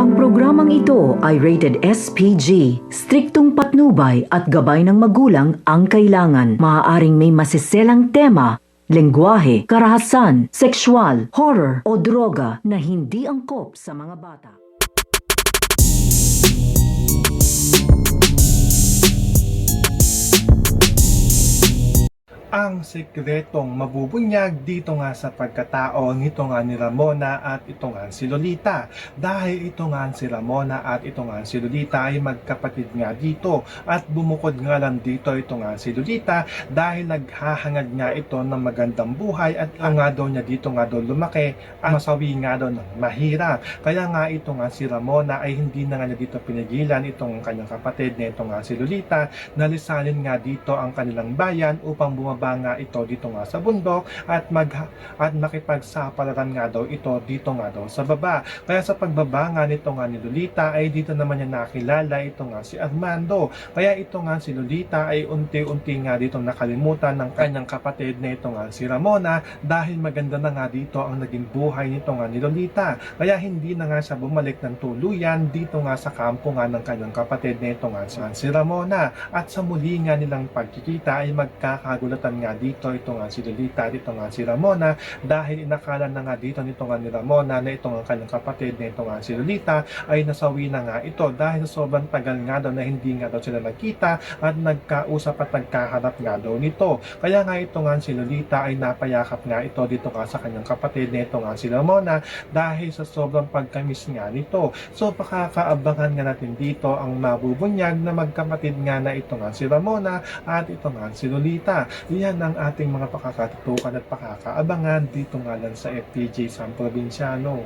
Ang programang ito ay rated SPG. Striktong patnubay at gabay ng magulang ang kailangan. Maaaring may masiselang tema, lengguwahe, karahasan, sexual, horror o droga na hindi angkop sa mga bata. Ang sikretong mabubunyag dito nga sa pagkatao nito nga ni Ramona at ito nga si Lolita. Dahil ito nga si Ramona at ito nga si Lolita ay magkapatid nga dito at bumukod nga lang dito ito nga si Lolita dahil naghahangad nga ito ng magandang buhay at ang nga daw niya dito nga daw lumaki ang masawi nga daw ng mahirap. Kaya nga ito nga si Ramona ay hindi na nga niya dito pinigilan itong kanyang kapatid na ito nga si Lolita na lisanin nga dito ang kanilang bayan upang bumaba nga ito dito nga sa bundok at makipagsapalaran nga daw ito dito nga daw sa baba. Kaya sa pagbaba nga nito nga ni Lolita ay dito naman niya nakilala ito nga si Armando. Kaya ito nga si Lolita ay unti-unti nga dito nakalimutan ng kanyang kapatid na ito nga si Ramona dahil maganda na nga dito ang naging buhay nito nga ni Lolita. Kaya hindi na nga siya bumalik ng tuluyan dito nga sa kampo nga ng kanyang kapatid na ito nga si Ramona. At sa muli nga nilang pagkikita ay magkakagulatan nga dito ito nga si Lolita at ito nga si Ramona dahil inakala na nga dito nito nga ni Ramona na ito nga kanyang kapatid na ito nga si Lolita ay nasawi na nga ito dahil sobrang tagal nga daw na hindi nga daw sila nagkita at nagkausap at nagkaharap nga daw nito. Kaya nga ito nga si Lolita ay napayakap nga ito dito nga sa kanyang kapatid na ito nga si Ramona dahil sa sobrang pagkamis nga nito. So pakakaabangan nga natin dito ang mabubunyag na magkapatid nga na ito nga si Ramona at ito nga si Lolita. Yan ang ating mga pakakatutukan at pakakaabangan dito nga lang sa FPJ San Provinciano.